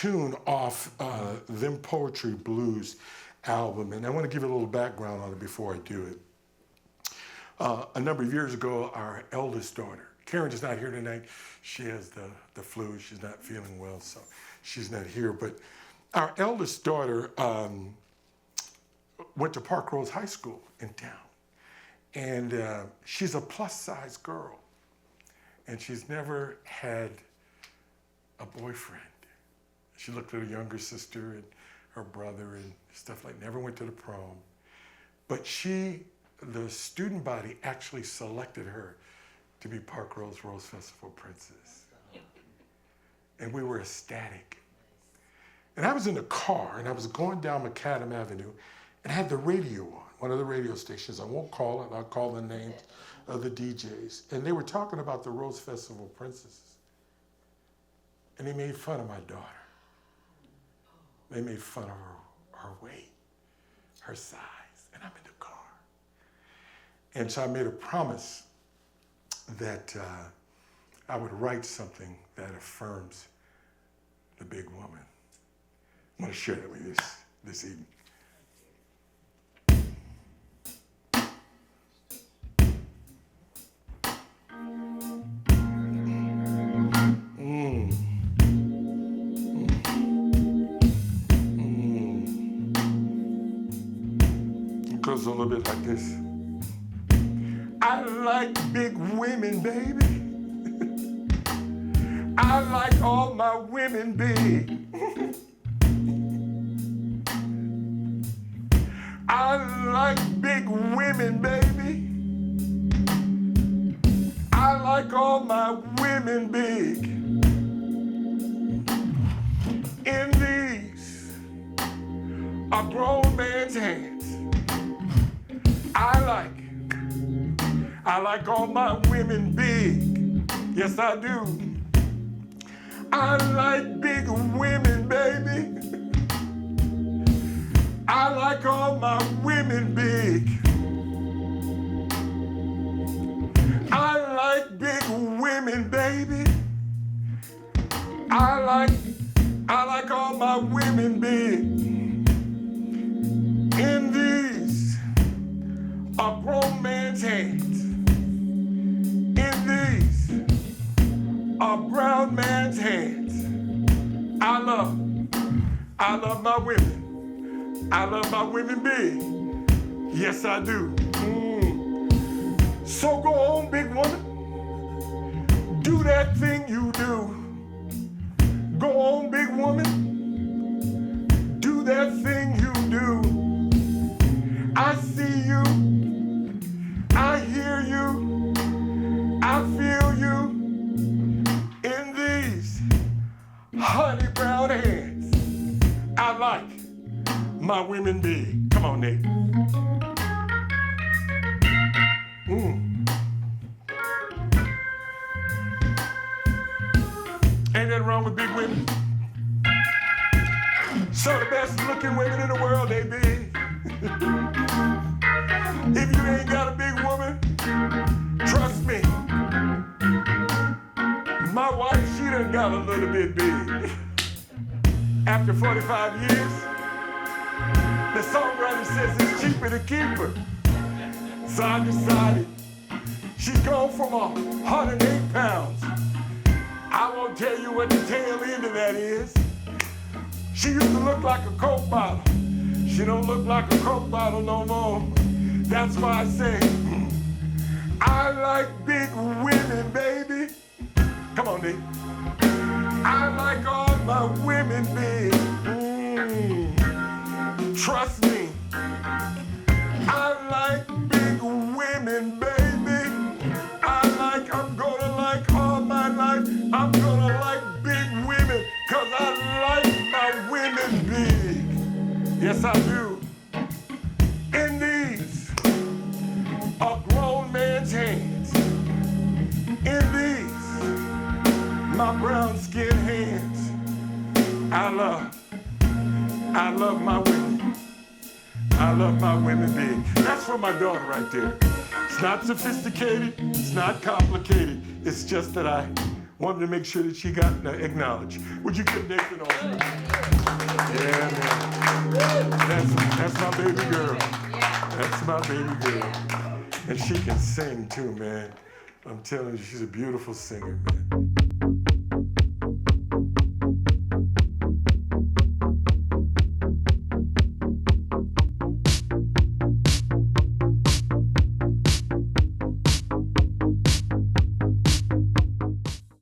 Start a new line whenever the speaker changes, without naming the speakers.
tune off Them Poetry Blues album, and I want to give you a little background on it before I do it. A number of years ago, our eldest daughter, Karen is not here tonight. She has the flu. She's not feeling well, so she's not here. But our eldest daughter went to Park Rose High School in town. And she's a plus-size girl. And she's never had a boyfriend. She looked at her younger sister and her brother and stuff like that. Never went to the prom. But the student body actually selected her to be Park Rose Festival Princess. And we were ecstatic. And I was in the car, and I was going down Macadam Avenue, and I had the radio on, one of the radio stations. I won't call it, I'll call the names of the DJs. And they were talking about the Rose Festival Princesses. And they made fun of my daughter. They made fun of her weight, her size, and I'm in the car. And so I made a promise that I would write something that affirms the big woman. I want to share that with you this evening. It goes a little bit like this. I like big women, baby. I like all my women big. I like big women, baby. I like all my women big. In these a grown man's hands. I like all my women big. Yes, I do. I like big women, baby. I like all my women big. I like big women, baby. I like all my women big. In these a grown man's hands. In these a brown man's hands. I love my women. I love my women big. Yes, I do. So go on, big woman. Do that thing you do. Go on, big woman. Do that thing you do. I see you. I hear you. I feel you. In these honey brown hands. I like my women big. Come on, Nate. Ain't nothing wrong with big women. So the best looking women in the world, they big. If you ain't got a big woman, trust me. My wife, she done got a little bit big. After 45 years, the songwriter says it's cheaper to keep her. So I decided she's gone from 108 pounds. I won't tell you what the tail end of that is. She used to look like a Coke bottle. She don't look like a Coke bottle no more. That's why I say, I like big women, baby. Come on, Nick. I like all my women big. Trust me. I like big women, baby. I'm gonna like all my life. I'm gonna like big women, cause I like my women big. Yes, I do. In these a grown man's hands. In these my brown skinned hands. I love my women. I love my women big. That's for my daughter right there. It's not sophisticated, it's not complicated. It's just that I wanted to make sure that she got acknowledged. Would you give Nathan Olsen? Yeah, man. That's my baby girl. That's my baby girl. And she can sing too, man. I'm telling you, she's a beautiful singer, man.